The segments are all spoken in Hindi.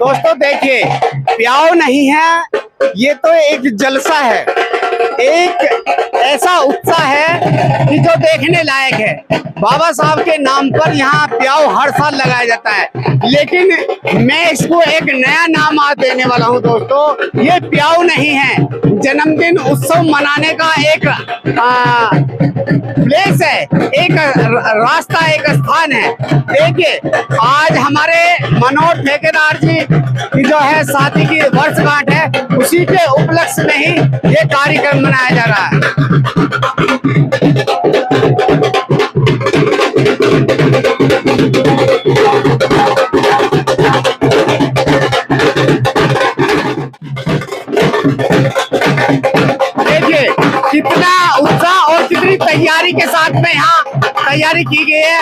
दोस्तों देखिए, प्याऊ नहीं है, ये तो एक जलसा है, एक ऐसा उत्साह है कि जो देखने लायक है। बाबा साहब के नाम पर यहाँ प्याऊ हर साल लगाया जाता है, लेकिन मैं इसको एक नया नाम आज देने वाला हूँ दोस्तों। ये प्याऊ नहीं है, जन्मदिन उत्सव मनाने का एक प्लेस है, एक रास्ता, एक स्थान है। देखिए, आज हमारे मनोज ठेकेदार जी की जो है शादी की वर्षगांठ है, उसी के उपलक्ष्य में ही ये कार्यक्रम मनाया जा रहा है। देखिए कितना उत्साह और कितनी तैयारी के साथ में यहाँ तैयारी की गई है।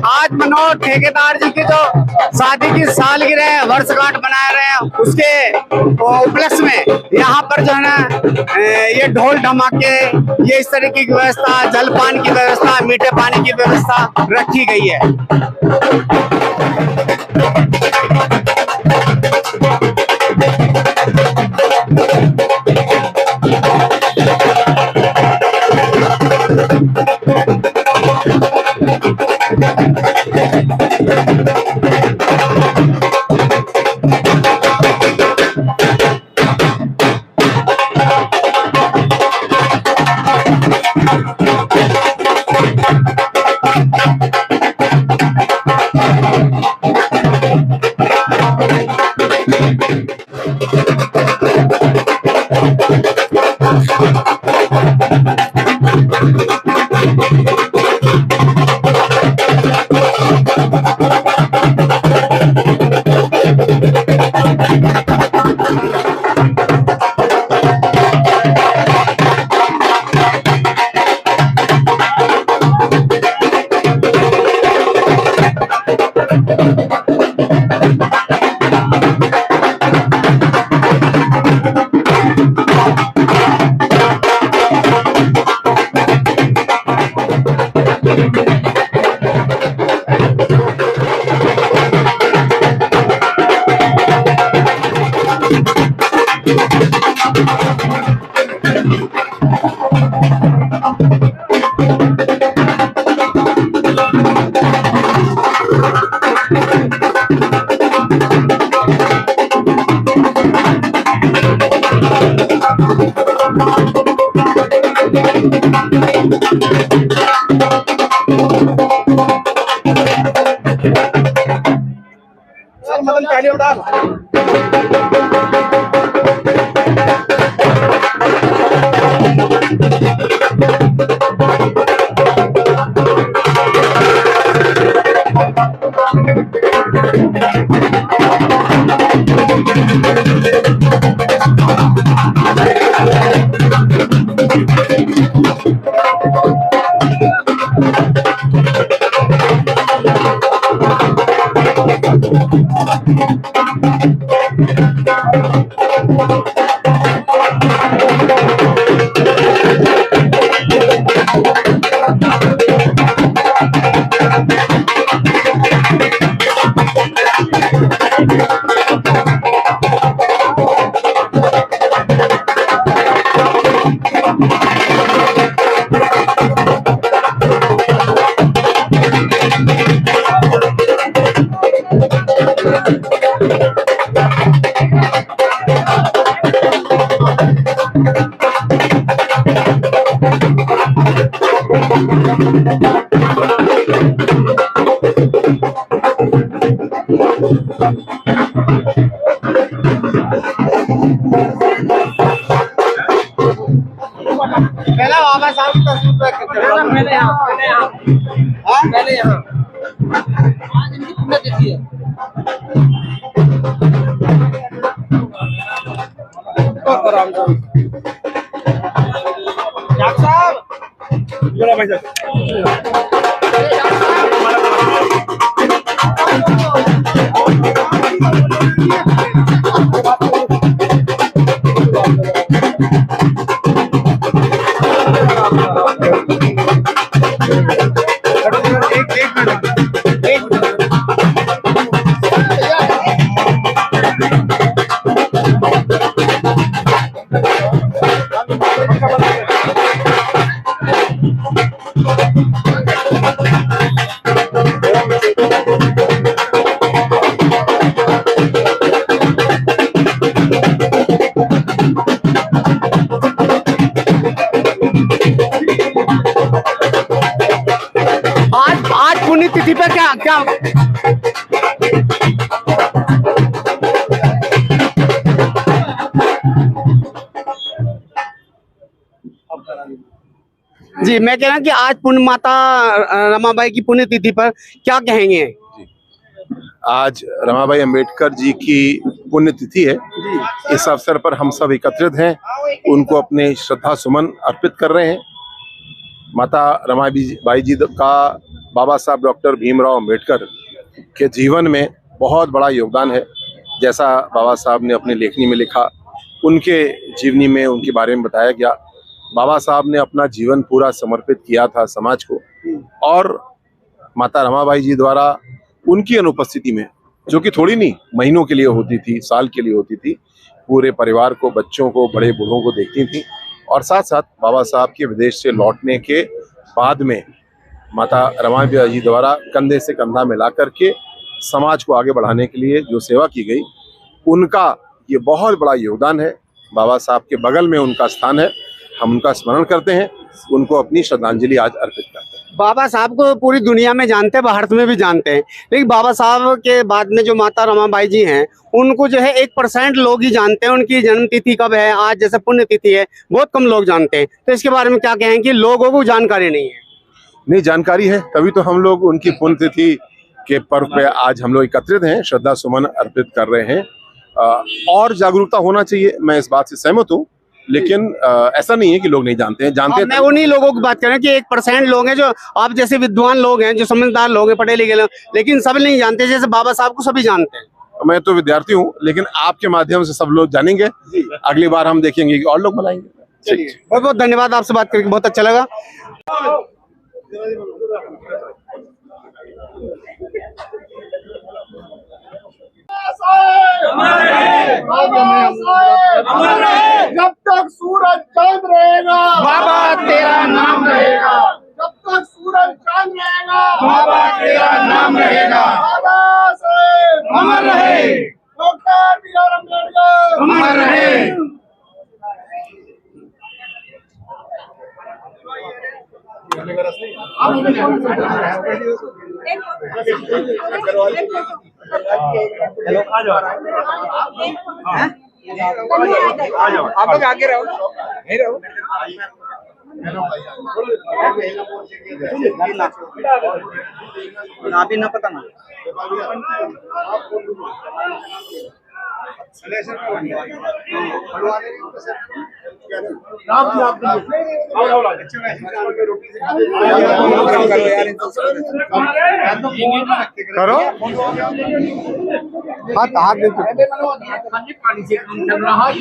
आज मनोज ठेकेदार जी की जो शादी की सालगिरह वर्षगांठ मना रहे हैं, उसके उपलक्ष्य में यहाँ पर जो है ना ये ढोल धमाके, ये इस तरीके की व्यवस्था, जलपान की व्यवस्था, मीठे पानी की व्यवस्था रखी गई है। मदन पहले उड़ा पहला बाबा साहब की तस्वीर पहले यहाँ आज इनकी पुण्यतिथि है। डॉक्टर साहब भाई आज पुण्यतिथि पर क्या क्या जी मैं कह रहा हूँ कि आज पुण्य माता रमाबाई की पुण्यतिथि पर क्या कहेंगे? आज रमाबाई अंबेडकर जी की पुण्यतिथि है। इस अवसर पर हम सब एकत्रित हैं, उनको अपने श्रद्धा सुमन अर्पित कर रहे हैं। माता रमाबाई जी का बाबा साहब डॉक्टर भीमराव अंबेडकर के जीवन में बहुत बड़ा योगदान है। जैसा बाबा साहब ने अपनी लेखनी में लिखा, उनके जीवनी में उनके बारे में बताया गया। बाबा साहब ने अपना जीवन पूरा समर्पित किया था समाज को, और माता रमाबाई जी द्वारा उनकी अनुपस्थिति में, जो कि थोड़ी नहीं महीनों के लिए होती थी, साल के लिए होती थी, पूरे परिवार को, बच्चों को, बड़े बूढ़ों को देखती थी। और साथ साथ बाबा साहब के विदेश से लौटने के बाद में माता रमाबाई जी द्वारा कंधे से कंधा मिला करके समाज को आगे बढ़ाने के लिए जो सेवा की गई, उनका ये बहुत बड़ा योगदान है। बाबा साहब के बगल में उनका स्थान है, हम उनका स्मरण करते हैं, उनको अपनी श्रद्धांजलि आज अर्पित करते हैं। बाबा साहब को पूरी दुनिया में जानते हैं, भारत में भी जानते हैं, लेकिन बाबा साहब के बाद में जो माता रमाबाई जी हैं, उनको जो है 1% लोग ही जानते हैं। उनकी जन्म तिथि कब है, आज जैसे पुण्य तिथि है, बहुत कम लोग जानते हैं। तो इसके बारे में क्या कहें कि लोगों को जानकारी नहीं है? नहीं, जानकारी है, तभी तो हम लोग उनकी पुण्य तिथि के पर्व पे आज हम लोग एकत्रित हैं, श्रद्धा सुमन अर्पित कर रहे हैं। और जागरूकता होना चाहिए, मैं इस बात से सहमत हूँ, लेकिन ऐसा नहीं है कि लोग नहीं जानते हैं, जानते हैं। मैं उन्हीं लोगों की बात कर रहा हूँ कि 1% लोग हैं, जो आप जैसे विद्वान लोग हैं, जो समझदार लोग हैं, पढ़े लिखे लोग, लेकिन सब नहीं जानते। जैसे बाबा साहब को सभी जानते हैं। मैं तो विद्यार्थी हूँ, लेकिन आपके माध्यम से सब लोग जानेंगे। अगली बार हम देखेंगे कि और लोग बनाएंगे। बहुत बहुत धन्यवाद, आपसे बात करके बहुत अच्छा लगा। जब तक सूरज चांद रहेगा बाबा तेरा नाम रहेगा, जब तक सूरज चांद रहेगा बाबा तेरा नाम रहेगा। बाबा साहेब अमर रहे, डॉक्टर बी आर अम्बेडकर अमर रहे। हेलो, आ जाओ, आप लोग आगे रहो, नहीं रहो। ना भी ना पता ना। करो हाथ पानी से काम चल रहा है।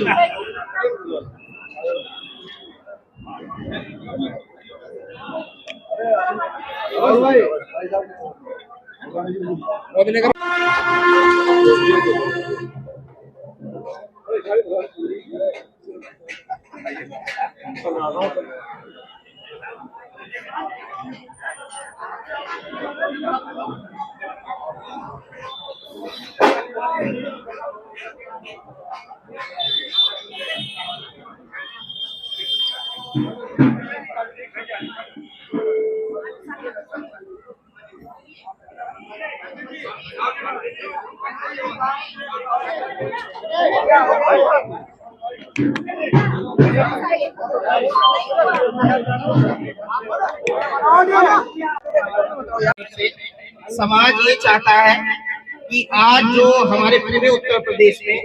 समाज ये चाहता है कि आज जो हमारे पूरे उत्तर प्रदेश में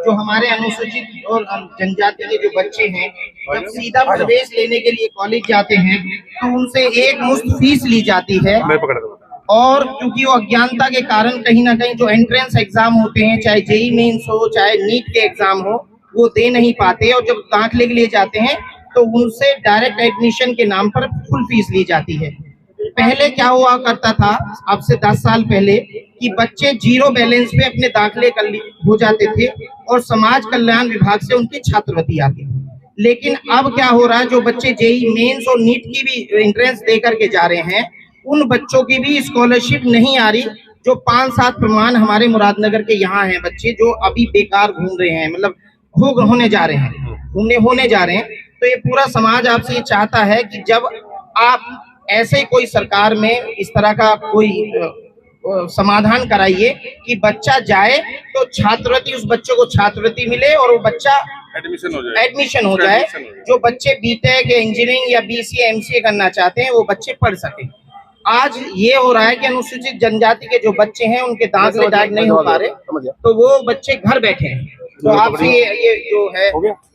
जो हमारे अनुसूचित और जनजाति के जो बच्चे हैं, जब सीधा प्रवेश लेने के लिए कॉलेज जाते हैं तो उनसे एक मुश्त फीस ली जाती है। और क्योंकि वो अज्ञानता के कारण कहीं ना कहीं जो एंट्रेंस एग्जाम होते हैं, चाहे जेईई मेंस हो चाहे नीट के एग्जाम हो, वो दे नहीं पाते और जब दाखिले के लिए जाते हैं तो उनसे डायरेक्ट एडमिशन के नाम पर फुल फीस ली जाती है। पहले क्या हुआ करता था, अब से 10 साल पहले, कि बच्चे जीरो बैलेंस पे अपने दाखिले हो जाते थे और समाज कल्याण विभाग से उनकी छात्रवृत्ति आती। लेकिन अब क्या हो रहा है, जो बच्चे जेईई मेंस और नीट की भी एंट्रेंस दे करके जा रहे हैं, उन बच्चों की भी स्कॉलरशिप नहीं आ रही। जो 5-7 प्रमाण हमारे मुरादनगर के यहाँ हैं बच्चे जो अभी बेकार घूम रहे हैं, मतलब होने जा रहे हैं। तो ये पूरा समाज आपसे ये चाहता है कि जब आप ऐसे कोई सरकार में इस तरह का कोई समाधान कराइए कि बच्चा जाए तो छात्रवृत्ति, उस बच्चों को छात्रवृत्ति मिले और वो बच्चा एडमिशन हो जाए। जो बच्चे बीटेक या इंजीनियरिंग या बीसीए एमसीए करना चाहते हैं वो बच्चे पढ़ सके। आज ये हो रहा है कि अनुसूचित जनजाति के जो बच्चे हैं उनके दाखिले डायरेक्ट नहीं हो पा रहे, तो वो बच्चे घर बैठे हैं। तो आपसे ये जो है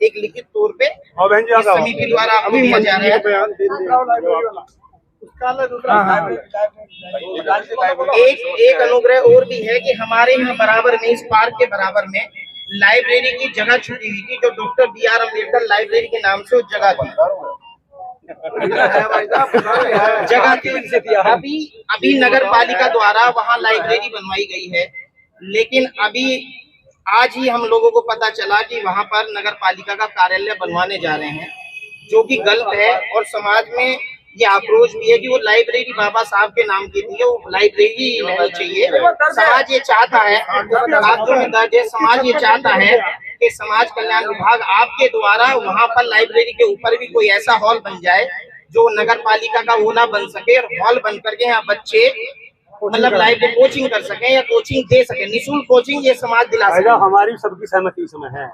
एक लिखित तौर पे समिति द्वारा आपको दिया जा रहा है। एक अनुग्रह और भी है कि हमारे यहाँ बराबर में, इस पार्क के बराबर में लाइब्रेरी की जगह छुटी हुई थी, जो डॉक्टर BR अम्बेडकर लाइब्रेरी के नाम से वो जगह थी। अभी नगर पालिका द्वारा वहाँ लाइब्रेरी बनवाई गई है, लेकिन अभी आज ही हम लोगों को पता चला कि वहाँ पर नगर पालिका का कार्यालय बनवाने जा रहे हैं, जो कि गलत है। और समाज में ये आक्रोश भी है कि वो लाइब्रेरी बाबा साहब के नाम की थी, वो लाइब्रेरी रहनी चाहिए। समाज ये चाहता है, समाज ये चाहता है कि समाज कल्याण विभाग आपके द्वारा वहाँ पर लाइब्रेरी के ऊपर भी कोई ऐसा हॉल बन जाए जो नगर पालिका का वो ना बन सके, और हॉल बन करके यहाँ बच्चे मतलब लाइब्रेरी कोचिंग कर सके या कोचिंग दे सके, निःशुल्क कोचिंग ये समाज दिला सके। हमारी सबकी सहमति इस समय है।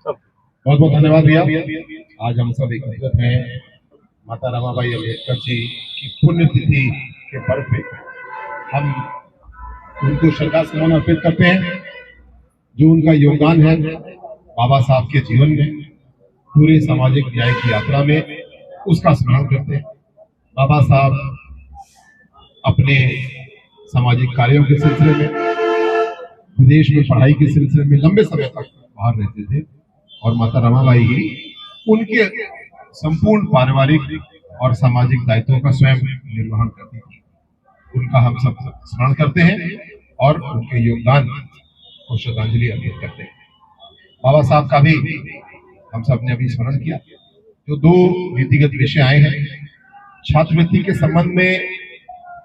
बहुत बहुत धन्यवाद भैया। आज हम सब एकत्रित हैं माता रमाबाई अम्बेडकर जी की पुण्यतिथि के पर्व पे। हम उनको श्रद्धा सुमन अर्पित करते हैं। जो उनका योगदान है बाबा साहब के जीवन में, पूरे सामाजिक न्याय की यात्रा में, उसका स्मरण करते हैं। बाबा साहब अपने सामाजिक कार्यों के सिलसिले में, विदेश में पढ़ाई के सिलसिले में लंबे समय तक बाहर रहते थे, और माता रमाबाई ही उनके संपूर्ण पारिवारिक और सामाजिक दायित्वों का स्वयं निर्वहन करती थी। उनका हम सब स्मरण करते हैं और उनके योगदान को श्रद्धांजलि अर्पित करते हैं। बाबा साहब का भी हम सब ने अभी स्मरण किया। जो 2 नीतिगत विषय आए हैं, छात्रवृत्ति के संबंध में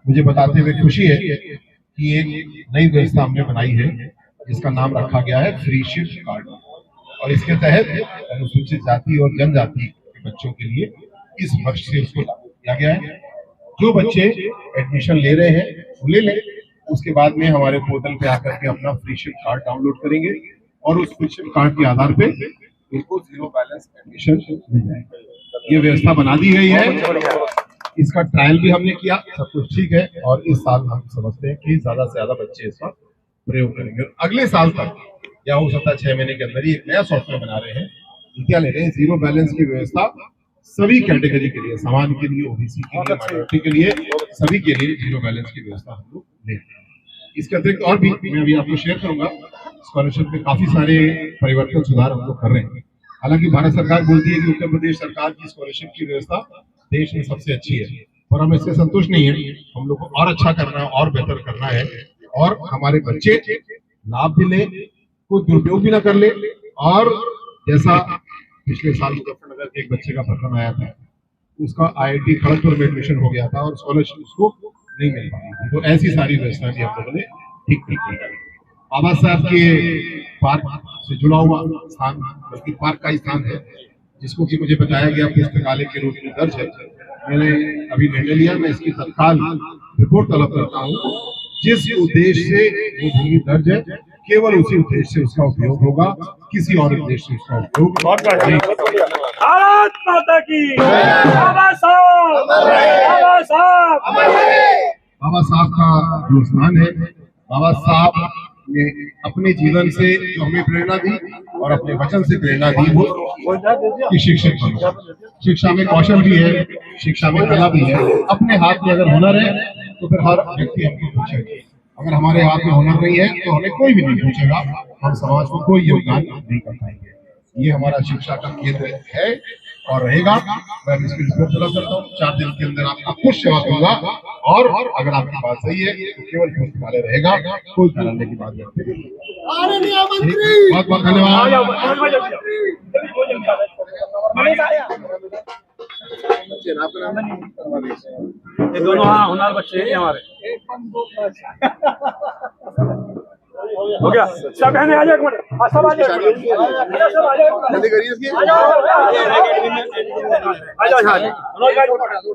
मुझे बताते हुए खुशी है कि एक नई व्यवस्था हमने बनाई है जिसका नाम रखा गया है फ्री शिफ्ट कार्ड, और इसके तहत अनुसूचित जाति और जनजाति के बच्चों के लिए इस वर्ष से उसको लागू किया गया है। जो बच्चे एडमिशन ले रहे हैं वो ले लें, उसके बाद में हमारे पोर्टल पे आकर के अपना फ्री शिफ्ट कार्ड डाउनलोड करेंगे और उस फ्री शिफ्ट कार्ड के आधार पे उनको 0 बैलेंस एडमिशन मिल जाएगा। ये व्यवस्था बना दी गई है। इसका ट्रायल भी हमने किया, सब कुछ ठीक है, और इस साल हम समझते हैं कि ज्यादा से ज्यादा बच्चे इसका प्रयोग करेंगे। अगले साल तक या हो सकता है 6 महीने के अंदर ही एक नया सॉफ्टवेयर बना रहे हैं, नीतियां ले रहे हैं। 0 बैलेंस की व्यवस्था सभी कैटेगरी के लिए, समाज के लिए, ओबीसी के लिए, माइनॉरिटी के लिए, सभी के लिए 0 बैलेंस की व्यवस्था हम लोग ले रहे हैं। इसके अतिरिक्त और भी मैं अभी आपको शेयर करूंगा, स्कॉलरशिप में काफी सारे परिवर्तन सुधार हम लोग कर रहे हैं। हालांकि भारत सरकार बोलती है कि उत्तर प्रदेश सरकार की स्कॉलरशिप की व्यवस्था देश में सबसे अच्छी है, और हम इससे संतुष्ट नहीं है। हम लोग को और अच्छा करना है, और बेहतर करना है, और हमारे बच्चे लाभ भी ले, कोई दुरुपयोग भी ना कर ले। और जैसा पिछले साल मुजफ्फरनगर के एक बच्चे का प्रकरण आया था, उसका IIT खड़गपुर में एडमिशन हो गया था और स्कॉलरशिप उसको नहीं मिल पाई थी। तो ऐसी सारी व्यवस्था भी हम लोगों ने ठीक की। बाबा साहब के पार्क से जुड़ा हुआ स्थान, बल्कि पार्क का स्थान है, जिसको कि मुझे बताया गया पुस्तकालय के रूप में दर्ज है। मैंने अभी निर्णय लिया, मैं इसकी तत्काल रिपोर्ट तलब करता हूँ, जिस उद्देश्य से वो भूमि दर्ज है केवल उसी उद्देश्य से उसका उपयोग होगा, किसी और उद्देश्य से उसका उपयोग नहीं। भारत माता की बाबा साहब बाबा साहब बाबा साहब का जो स्थान है, बाबा साहब ने अपने जीवन से जो हमें प्रेरणा दी और अपने वचन से प्रेरणा दी वो कि शिक्षक बनो। शिक्षा में कौशल भी है, शिक्षा में कला भी है। अपने हाथ में अगर हुनर है तो फिर हर व्यक्ति हमको पूछेगा, अगर हमारे हाथ में हुनर नहीं है तो हमें कोई भी नहीं पूछेगा, हम समाज को कोई योगदान नहीं कर पाएंगे। ये हमारा शिक्षा का केंद्र है और रहेगा। मैं इसकी रिपोर्ट तलब करता हूँ, 4 दिन के अंदर आपका कुछ सेवा दूंगा और अगर आपकी बात सही है तो केवल पुस्तकालय रहेगा, कोई कराने की बात नहीं। बहुत बहुत धन्यवाद। ये दोनों हाँ होनहार बच्चे हैं हमारे। हो गया सब बहने आ जाओ, एक मिनट सब आ जाओ, सब आ जाओ,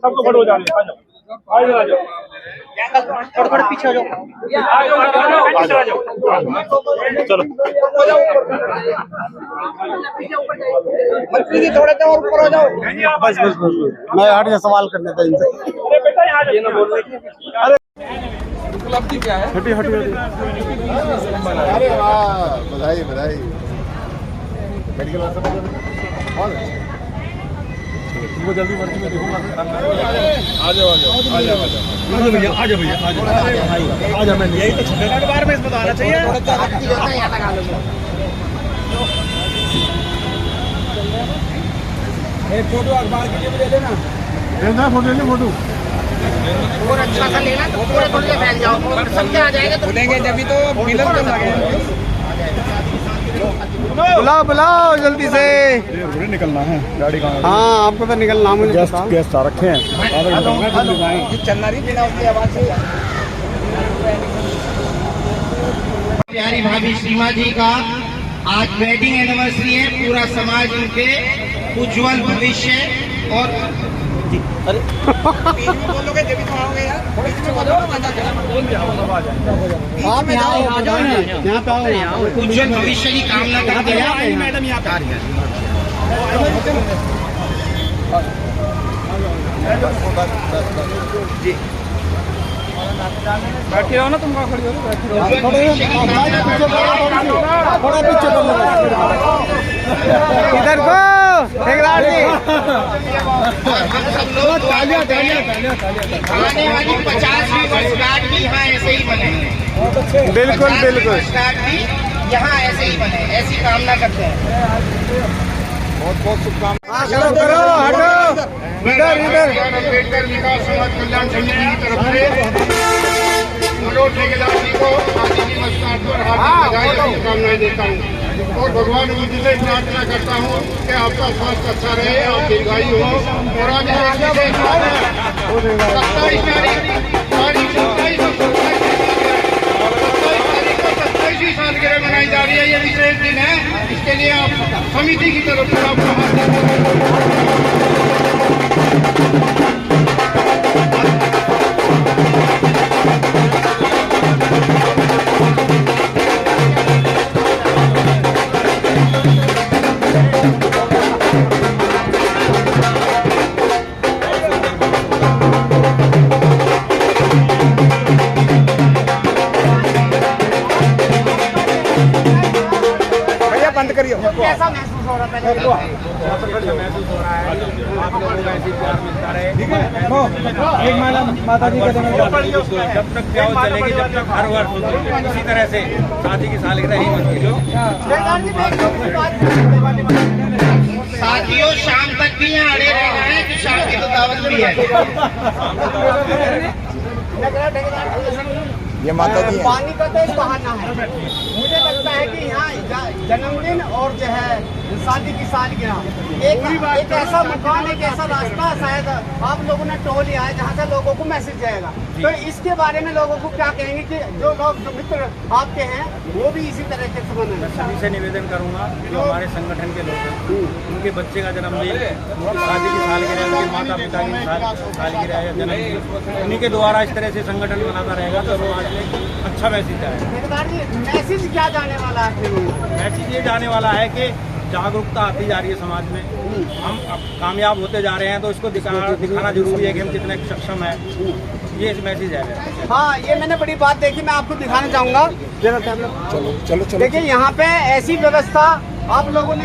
सबको खड़े हो जाने, आ जाओ थोड़ा पीछे आ जाओ, चलो मंत्री जी थोड़ा सा और ऊपर हो जाओ। बस मैं हट जा सवाल करने था इनसे। बेटा यहाँ ये ना बोलने की। उपलब्धि क्या है? हटी हटी अरे वाह, बधाई बधाई। मेडिकल जल्दी भर्ती में देखूंगा। आ जाओ आ जाओ आ जाओ भैया, आ जाओ भैया, आ जाओ। मैं यही तो छठे बार में इसमें तो आना चाहिए। एक फोटो अखबार के लिए भी दे देना। फोटो ले फोटो। और अच्छा सा लेना तो पूरे खुले फैल जाओ, सबके आ जाएगा तो बोलेंगे जब तो फिल्म तो लगे। बुलाओ बुलाओ जल्दी से। निकलना है गाड़ी का। हाँ आपको तो निकलना, मुझे गेस्ट आ रखे हैं। चलना नहीं बिना उसकी आवाज से। प्यारी भाभी सीमा जी का आज वेडिंग एनिवर्सरी है। पूरा समाज उनके उज्जवल भविष्य और बोलोगे जब तो आओगे यार, बीच में बोलो मजा चला। आप यहाँ आ जाओ ना, यहाँ पे आओ, यहाँ उज्जवल भविष्य की कामना करते हैं मैडम यहाँ पे बैठी रहो ना, तुम कहाँ खड़ी हो? बैठी रहो थोड़ा पीछे कर लो इधर को। आने वाली 50वीं वर्षगांठ भी यहाँ ऐसे ही बने। बिल्कुल बिल्कुल वर्षगांठ भी यहाँ ऐसे ही बने, ऐसी कामना करते हैं। बहुत बहुत शुभकामनाएं। करो करो हटो इधर इधर। अम्बेडकर विकास समाज कल्याण समिति की तरफ से मनोज ठेकेदार जी को शादी की वर्षगांठ पर हार्दिक बधाई और शुभकामनाएं देता हूँ और भगवान बुद्ध से प्रार्थना करता हूँ कि आपका स्वास्थ्य अच्छा रहे, आप दीर्घायु हो। और आज 27 27वीं सालगिरह मनाई जा रही है। ये विशेष दिन है, इसके लिए आप समिति की तरफ से आपका बंद करियो। कैसा महसूस हो रहा है? महसूस हो रहा है आप लोगों का ऐसी प्यार मिलता रहे। एक माता जी का जब तक प्यार चलेगी, जब तक हर वर्ष इसी तरह से शादी की सालगिरह ही बनती है। साथियों शाम तक भी यहाँ अड़े रहना है कि शाम की तो दावत भी है। ये माता जी पानी का तो एक बहाना है। मुझे लगता है कि यहाँ जन्मदिन और जो है शादी की सालगिरह, एक ऐसा मकान, एक ऐसा रास्ता शायद आप लोगों ने टोल लिया है जहाँ से लोगों को मैसेज जाएगा, तो इसके बारे में लोगों को क्या कहेंगे कि जो लोग जो मित्र आपके हैं वो भी इसी तरह के संबंध में? सभी से निवेदन करूंगा जो हमारे संगठन के लोग हैं, उनके बच्चे का जन्मदिन, शादी की सालगिरह, उनके माता पिता की सालगिरह या जन्मदिन, उन्हीं के द्वारा इस तरह से संगठन बनाता रहेगा तो समाज में अच्छा मैसेज आएगा। मैसेज क्या जाने वाला है? मैसेज ये जाने वाला है कि जागरूकता आती जा रही है समाज में, हम अब कामयाब होते जा रहे हैं तो इसको दिखाना जरूरी है कि हम कितने सक्षम हैं, ये मैसेज है। हाँ, ये मैंने बड़ी बात देखी, मैं आपको दिखाना चाहूँगा। चलो देखिए यहाँ पे ऐसी व्यवस्था आप लोगों ने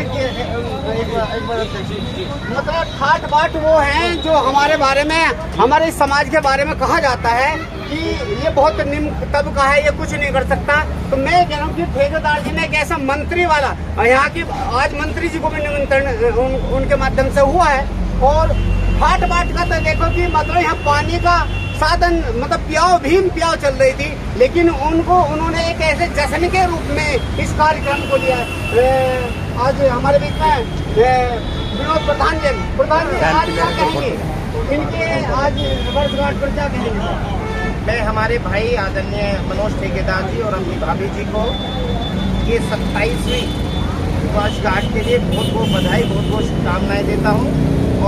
मतलब ठाट बाट वो हैं जो हमारे बारे में, हमारे इस समाज के बारे में कहा जाता है कि ये बहुत निम्न तबका है, ये कुछ नहीं कर सकता। तो मैं कह रहा हूँ कि ठेकेदार जी ने एक ऐसा मंत्री वाला, यहाँ की आज मंत्री जी को भी निमंत्रण उनके माध्यम से हुआ है, और ठाट बाट का तो देखो कि मतलब यहाँ पानी का साधन मतलब भीम प्याव चल रही थी, लेकिन उन्होंने एक ऐसे जश्न के रूप में इस कार्यक्रम को लिया। आज हमारे बीच में विनोद प्रधान जी आज क्या कहेंगे, इनके आज वर्षगांठ पर क्या कहेंगे? मैं हमारे भाई आदरणीय मनोज ठेकेदार जी और अपनी भाभी जी को ये 27वीं वर्षगांठ के लिए बहुत बहुत बधाई, बहुत बहुत शुभकामनाएं देता हूँ,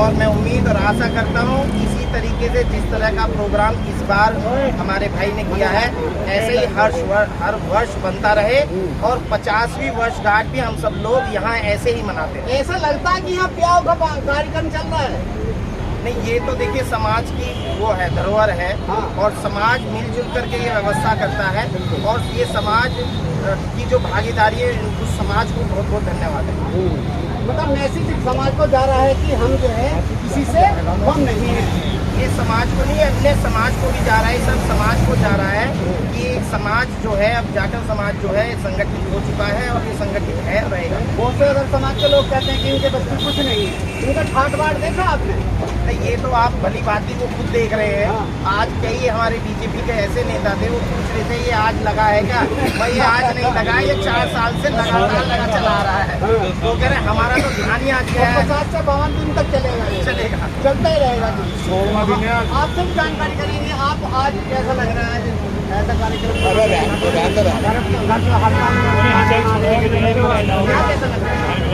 और मैं उम्मीद और आशा करता हूँ इसी तरीके से जिस तरह का प्रोग्राम इस बार हमारे भाई ने किया है ऐसे ही हर वर्ष बनता रहे, और 50वीं वर्षगांठ भी हम सब लोग यहाँ ऐसे ही मनाते हैं। ऐसा लगता है कि यहाँ प्याव का कार्यक्रम चल रहा है। नहीं, ये तो देखिए समाज की वो है, धरोहर है, और समाज मिलजुल करके ये व्यवस्था करता है, और ये समाज की जो भागीदारी है उस समाज को बहुत बहुत धन्यवाद है। मतलब मैसेज समाज को जा रहा है कि हम जो है किसी से कम नहीं है। ये समाज को नहीं, अपने समाज को भी जा रहा है, सब समाज को जा रहा है कि समाज जो है अब जाकर समाज जो है संगठित हो चुका है, और ये संगठित है रहेगा। बहुत से अगर समाज के लोग कहते हैं कि इनके बच्चे कुछ नहीं है, इनका ठाट बाट देखा आपने? नहीं, ये तो आप भली बाती को खुद देख रहे हैं। आज कई हमारे बीजेपी के ऐसे नेता थे, वो पूछ रहे थे ये आज लगा है क्या? भाई आज नहीं लगा, ये 4 साल से लगातार लगा चला आ रहा है। तो कह रहे हमारा तो ध्यान ही आज गया है, 50 से 52 दिन तक चलेगा, चलता ही रहेगा। आपसे भी जानकारी करेंगे, आप आज कैसा लग रहा है ऐसा कार्यक्रम? कैसा लग रहा है?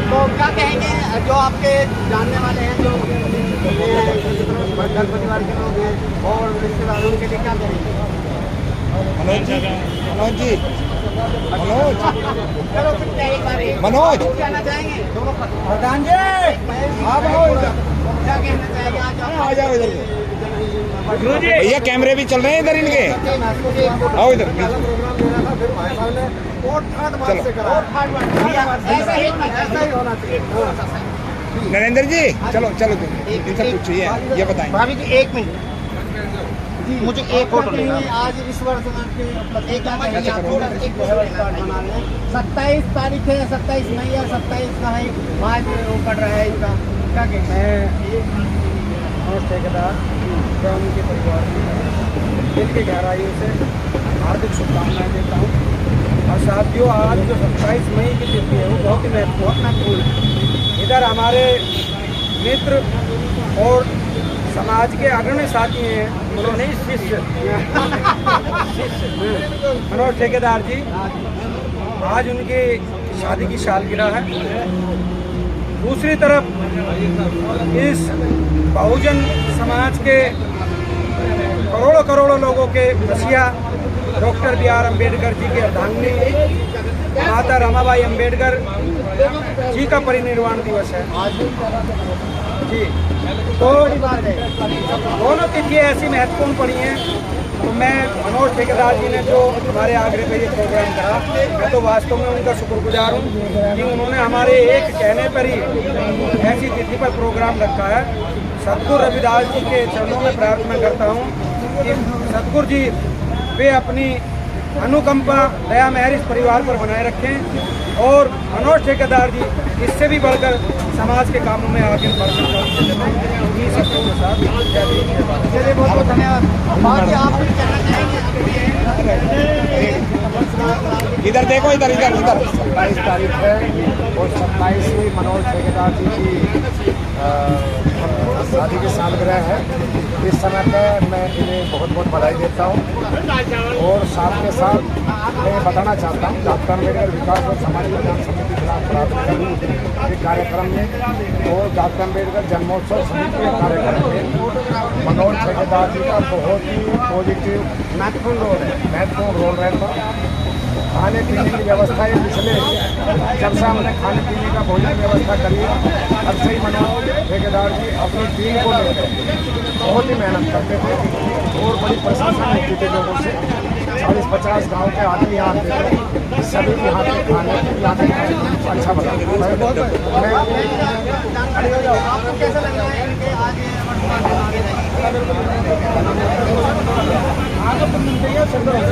तो क्या कहेंगे जो आपके जानने वाले हैं, जो घर परिवार के लोग हैं और रिश्तेदारों के लिए क्या कहेंगे? मनोज कहना चाहेंगे? प्रधान जी क्या कहना चाहेंगे आज? आ जाओ इधर भैया, कैमरे भी चल रहे हैं इधर इनके, आओ इधर। नरेंद्र जी चलो चलो, इनसे पूछिए, ये बताएं। भाभी जी 1 मिनट, मुझे एक फोटो लेना। आज इस वर्ष के 27 तारीख है, 27 मई या 27 का है, आज वो पड़ रहा है इनका, क्या कहते हैं? मनोज ठेकेदार एवं उनके परिवार की दिल की गहराइयों से हार्दिक शुभकामनाएं देता हूँ। और साथियों, आज जो 27 मई की तिथि है वो बहुत ही महत्वपूर्ण है। इधर हमारे मित्र और समाज के अग्रणी साथी हैं, उन्होंने शिष्य मनोज ठेकेदार जी, आज उनकी शादी की सालगिरह है। दूसरी तरफ इस बहुजन समाज के करोड़ों लोगों के मसीहा डॉक्टर BR अम्बेडकर जी के अर्धांगिनी माता रमाबाई अम्बेडकर जी का परिनिर्वाण दिवस है जी। तो दोनों तिथियाँ ऐसी महत्वपूर्ण पड़ी हैं, तो मैं मनोज ठेकेदार जी ने जो हमारे आग्रह पे ये प्रोग्राम करा, मैं तो वास्तव में उनका शुक्रगुजार हूँ कि उन्होंने हमारे एक कहने पर ही ऐसी तिथि पर प्रोग्राम रखा है। सतगुरु रविदास जी के चरणों में प्रार्थना करता हूँ कि सतगुरु जी वे अपनी अनुकंपा दया मेहर इस परिवार पर बनाए रखें, और मनोज ठेकेदार जी इससे भी बढ़कर समाज के कामों में आगे बढ़कर चलिए, बहुत बहुत धन्यवाद। आप भी कहना चाहेंगे? इधर देखो, इधर इधर इधर 27 तारीख है और 27वीं मनोज ठेकेदार जी की शादी की सालगिरह है। इस समय पर मैं इन्हें बहुत बहुत बधाई देता हूँ और साथ के साथ मैं बताना चाहता हूँ डॉक्टर अम्बेडकर विकास और समाज कल्याण समिति खिलाफ के कार्यक्रम में और डॉक्टर अम्बेडकर जन्मोत्सव समिति के कार्यक्रम में मनोज ठेकेदार जी का बहुत ही पॉजिटिव महत्वपूर्ण रोल रहता है। खाने पीने की व्यवस्था है, पिछले जब से हमने खाने पीने का भोजन की व्यवस्था करी है तब से ही मनोज ठेकेदार जी अपनी टीम को लेकर बहुत ही मेहनत करते थे और बड़ी प्रशंसा मिलती थी लोगों से। 40-50 गाँव के आदमी यहाँ आते थे, सभी यहाँ पे खाने पीने अच्छा बना।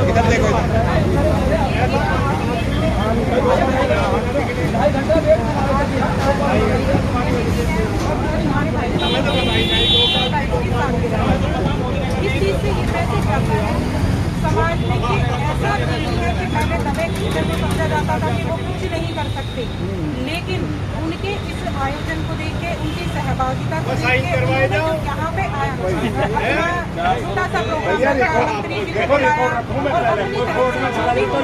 इधर देखो, इस चीज से ये मैसेज आता है समाज में कि ऐसा नहीं है कि पहले दबे टीचर को समझा जाता था कि वो कुछ नहीं कर सकते, लेकिन उनके इस आयोजन को देख के, उनकी सहभागिता को देख के यहाँ पे आया छोटा सा प्रोग्राम मुख्यमंत्री जी को बुलाया और अपनी तरफ से सभी को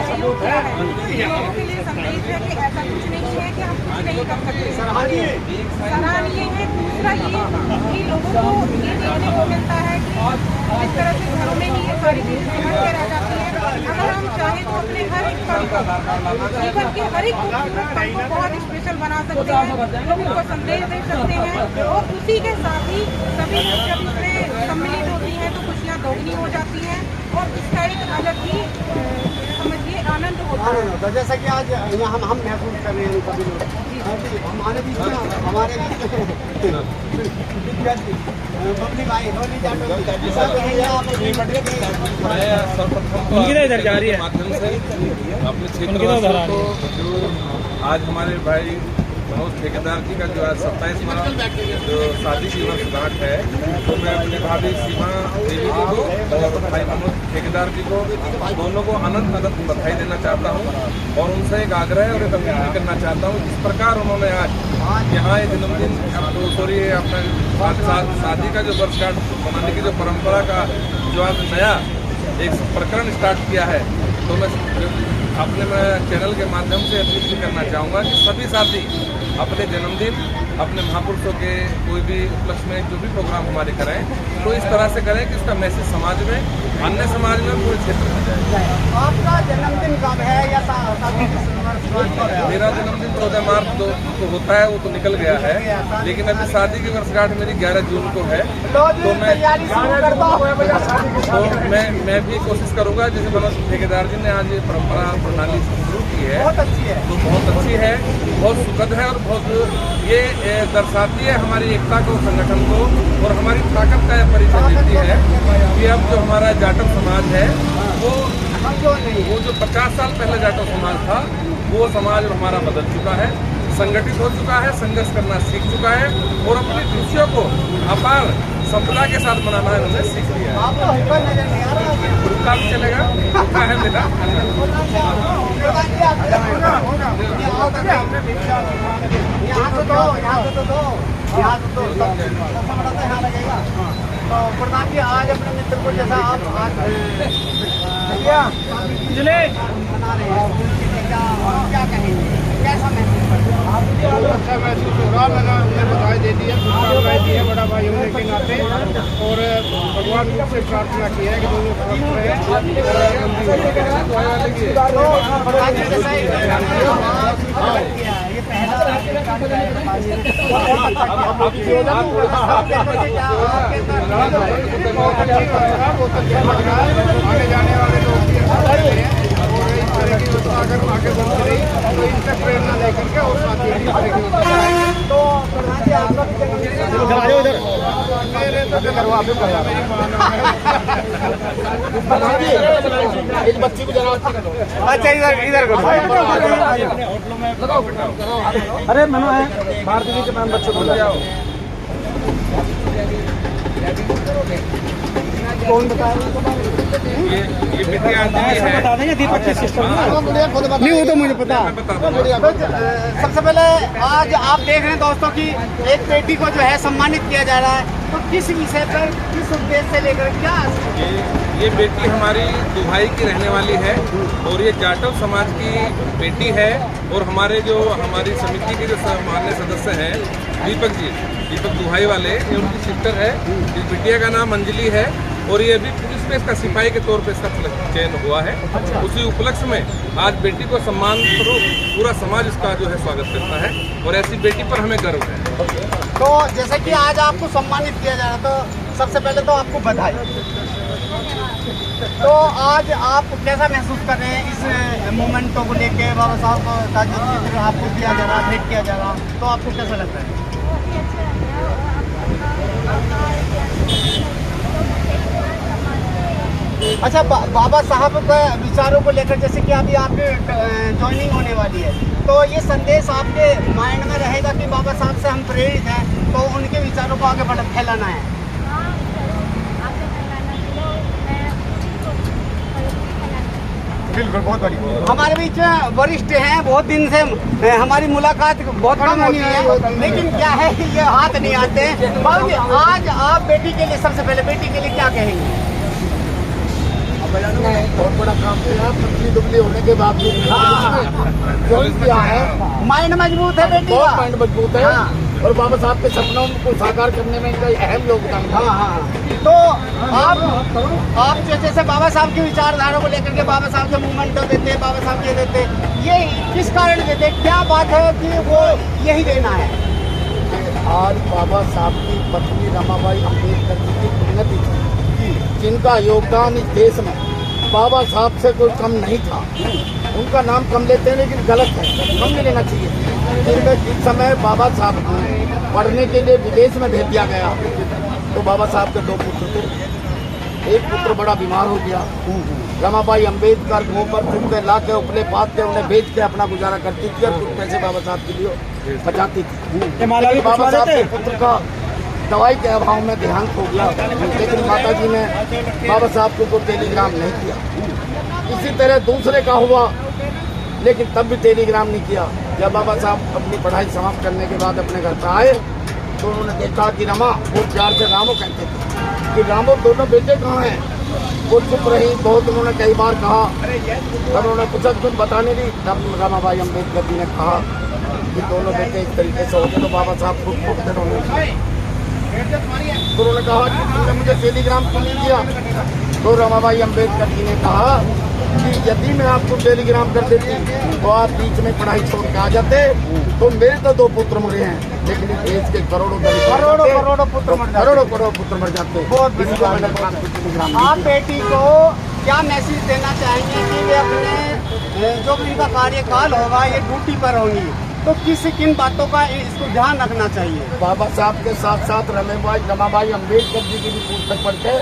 सहयोग किया है। लोगों के लिए संदेश है कि ऐसा कुछ नहीं है कि हम कुछ नहीं कर सकते। सराहनीय है। दूसरा ये कि लोगों को ये देखने को मिलता है कि इस तरह से घरों में ही ये सारी चीजें सिमट के रह जाती है। अगर हम चाहें तो अपने हर एक पल को, जीवन के हर एक खूबसूरत पल को बहुत स्पेशल बना सकते हैं, लोगों को संदेश दे सकते हैं और उसी के साथ ही सभी जब इसमें सम्मिलित होती हैं तो खुशियाँ दोगुनी हो जाती हैं और इसका एक अलग ही समझिए आनंद होता है। तो जैसा कि आज यहाँ हम महसूस कर रहे हैं सभी लोग, हमारे बीच में विद्यार्थी बबली भाई होली जाटो उनकी इधर जा रही है माध्यम से अपने क्षेत्र को आज हमारे भाई मनोज ठेकेदार जी का जो आज 27वां जो शादी की वर्षगांठ है, तो मैं अपने भाभी सीमा देवी जी को और भाई मनोज ठेकेदार जी को दोनों को अनंत अनंत बधाई देना चाहता हूं और उनसे एक आग्रह और एक अपील करना चाहता हूं। जिस प्रकार उन्होंने आज यहाँ एक जन्मदिन अपना शादी का जो वर्षगांठ मनाने की जो परंपरा का जो आज नया एक प्रकरण स्टार्ट किया है, तो मैं अपने चैनल के माध्यम से अपील करना चाहूँगा कि सभी साथी अपने जन्मदिन, अपने महापुरुषों के कोई भी उपलक्ष्य में जो भी प्रोग्राम हमारे करें तो इस तरह से करें कि इसका मैसेज समाज में, अन्य समाज में, पूरे क्षेत्र में जाए। आपका जन्मदिन कब है या मेरा जन्मदिन 14 मार्च को होता है, वो तो निकल गया है, लेकिन अभी शादी की वर्षगांठ मेरी 11 जून को है। तो मैं भी कोशिश करूंगा, जैसे मनोज ठेकेदार जी ने आज ये परंपरा प्रणाली शुरू की है, तो बहुत अच्छी है, बहुत सुखद है और बहुत ये दर्शाती है हमारी एकता को, संगठन को और हमारी ताकत का परिचय देती है कि अब जो हमारा जाटव समाज है वो जो 50 साल पहले जाटव समाज था, वो समाज हमारा बदल चुका है, संगठित हो चुका है, संघर्ष करना सीख चुका है और अपनी खुशियों को अपार संपदा के साथ मनाना इन्होंने सीख लिया है। रुका भी चलेगा, रुका है मेरा। तो प्रधान जी आज अपने मित्र को जैसा आप बना रहे हैं, क्या कहेंगे, कैसा महसूस अच्छा महसूस हो रहा। मैंने उन्हें बधाई दे दी है, शुभकामनाएं दी है बड़ा भाई होने के नाते और भगवान से प्रार्थना की है कि दोनों आगे जाने वाले लोग भी और इस तरह की अगर आगे बढ़ती रही तो इनसे प्रेरणा लेकर के और साथी तो प्रधान जी आपका भी उधर मेरे तो करवा इस बच्ची को जरा अच्छा इधर करो। अरे मनो है भारती जी के नाम बच्चों को जाओ। कौन बताया? ये बिटिया अंजलि है। बता देंगे दीपक के सिस्टम नहीं, वो तो मुझे पता। सबसे पहले आज आप देख रहे हैं दोस्तों कि एक बेटी को जो है सम्मानित किया जा रहा है, तो किस विषय पर, किस उद्देश्य से लेकर, क्या? ये बेटी हमारी दुहाई की रहने वाली है और ये जाटव समाज की बेटी है। और हमारी समिति के जो माननीय सदस्य हैं दीपक दुहाई वाले, ये उनकी सिस्टर है। इस बिटिया का नाम अंजलि है और ये अभी पुलिस में इसका सिपाही के तौर पे इसका चयन हुआ है। उसी उपलक्ष्य में आज बेटी को सम्मान स्वरूप पूरा समाज इसका जो है स्वागत करता है और ऐसी बेटी पर हमें गर्व है। तो जैसे कि आज आपको सम्मानित किया जा रहा है, तो सबसे पहले तो आपको बधाई। तो आज आप कैसा महसूस कर रहे हैं इस मोमेंटों को लेके? बाबा साहब को ताज़ियत आपको दिया जा रहा है, भेंट किया जा रहा, तो आपको कैसा लग रहा है? अच्छा, बाबा साहब के विचारों को लेकर, जैसे कि अभी आपकी ज्वाइनिंग होने वाली है, तो ये संदेश आपके माइंड में रहेगा कि बाबा साहब से हम प्रेरित हैं, तो उनके विचारों को आगे फैलाना है। बिल्कुल, बहुत बढ़िया। हमारे बीच वरिष्ठ हैं, बहुत दिन से हमारी मुलाकात बहुत कम होती है, लेकिन क्या है ये हाथ नहीं आते। बाबूजी, आज आप बेटी के लिए, सबसे पहले बेटी के लिए क्या कहेंगे? बहुत बड़ा काम किया, पतली दुबली होने के बावजूद ज्वाइन किया है। माइंड मजबूत है बेटी का, माइंड मजबूत है। और बाबा साहब के सपनों को साकार करने में इनका अहम योगदान था। तो आप जैसे बाबा साहब की विचारधारा को लेकर के बाबा साहब के मूवमेंट देते हैं, बाबा साहब ये देते, ये किस कारण देते, क्या बात है कि वो यही देना है? आज बाबा साहब की पत्नी रमाबाई अम्बेडकर जी की पुण्यतिथि, जिनका योगदान इस देश में बाबा साहब से कोई कम नहीं था। उनका नाम कम लेते हैं लेकिन गलत है, कम नहीं लेना चाहिए। जिस समय बाबा साहब को पढ़ने के लिए विदेश में भेज दिया गया, तो बाबा साहब के 2 पुत्र थे। एक पुत्र बड़ा बीमार हो गया, रमाबाई अम्बेडकर मुँह पर चुपके ला के उपले पात के उन्हें बेच के अपना गुजारा करती थी और कुछ पैसे बाबा साहब के लिए बचाती थी। बाबा साहब के पुत्र का दवाई के अभाव में देहांत हो गया, लेकिन माता जी ने बाबा साहब को टेलीग्राम नहीं किया। इसी तरह दूसरे का हुआ, लेकिन तब भी टेलीग्राम नहीं किया। जब बाबा साहब अपनी पढ़ाई समाप्त करने के बाद अपने घर पर आए, तो उन्होंने देखा कि रमा, वो प्यार से रामो कहते थे, कि रामो दोनों बेटे कहाँ हैं? वो चुप रही बहुत, उन्होंने कई बार कहा। तब उन्होंने पूछा तुम बताने दी, तब रमाबाई अम्बेडकर जी ने कहा कि दोनों बेटे इस तरीके से हो गए। तो बाबा साहब खुद तो उन्होंने कहा कि तुमने मुझे टेलीग्राम क्यों नहीं किया? तो रमाबाई अम्बेडकर जी ने कहा कि यदि मैं आपको टेलीग्राम कर देती तो आप बीच में पढ़ाई छोड़ के आ जाते। तो मेरे तो 2 पुत्र मरे हैं, लेकिन इस देश के करोड़ों पुत्र मर जाते। आप बेटी को क्या मैसेज देना चाहेंगे कि वे अपने जो भी इनका कार्यकाल होगा, ये ड्यूटी पर होंगी, तो किन बातों का इसको ध्यान रखना चाहिए? बाबा साहब के साथ साथ रमाबाई अम्बेडकर जी की भी पुस्तक पढ़ के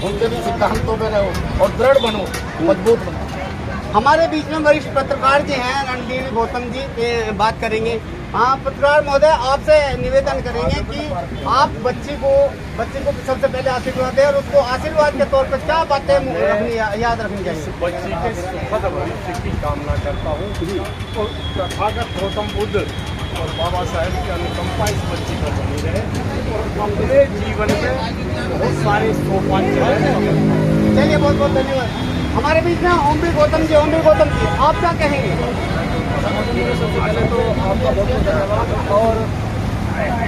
उनके भी सिद्धांतों में रहो और दृढ़ बनो, मजबूत बनो। हमारे बीच में वरिष्ठ पत्रकार जी हैं, रणधीर गौतम जी, बात करेंगे। हाँ पत्रकार महोदय, आपसे निवेदन करेंगे कि आप बच्ची को सबसे पहले आशीर्वाद दें और उसको आशीर्वाद के तौर पर क्या बातें याद रखनी चाहिए? बच्ची के सुखद भविष्य की कामना करता हूँ और तथागत गौतम बुद्ध और बाबा साहेब की अनुकंपा इस बच्ची पर बनी रहे और अपने जीवन में बहुत सारे सोपान चले। चलिए, बहुत बहुत धन्यवाद। हमारे बीच में ओमवीर गौतम जी, आप क्या कहेंगे? सबसे पहले तो आपका बहुत बहुत धन्यवाद। और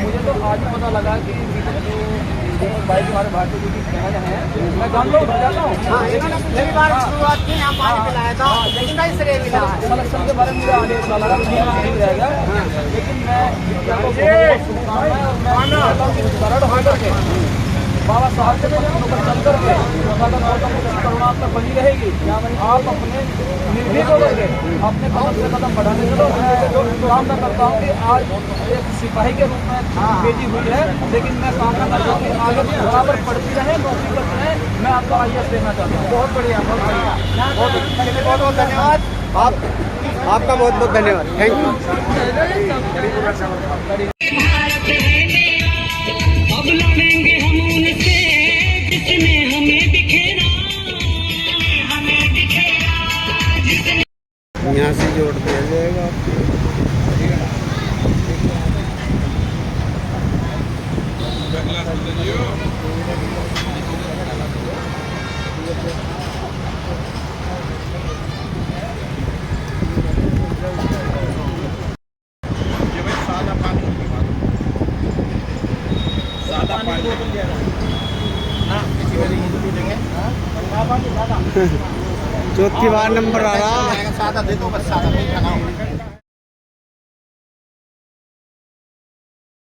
मुझे तो आज पता लगा कि भाई हमारे भारतीय जी की बहन है, मैं जानता हूँ। हाँ, इन्होंने पहली बार शुरुआत की, यहाँ पानी पिलाया था, लेकिन का श्रेय मिला है। सलेक्शन के बारे में मुझे आने वाला नहीं रहेगा, लेकिन मैं सरल होकर के बाबा साहब के चल करके करुणा तक बनी रहेगी। आप अपने निर्भीक होकर के अपने कदम से कदम बढ़ाने चलो। मैं जो कामना करता हूँ कि आज एक सिपाही के रूप में बेटी हुई है, लेकिन मैं कामना करता हूँ कि आगे बराबर पढ़ती रहे, नौकरी करती रहे। मैं आपको IAS देना चाहता हूँ। बहुत बढ़िया, बहुत बढ़िया, बहुत बहुत धन्यवाद। आपका बहुत बहुत धन्यवाद, थैंक यू। अब लड़ेंगे हम उनसे जिसने हमें दिखे यहाँ से जोड़ दिया जाएगा। चौथी बार नंबर आ रहा। सादा दे दो बस, सादा नहीं खाना।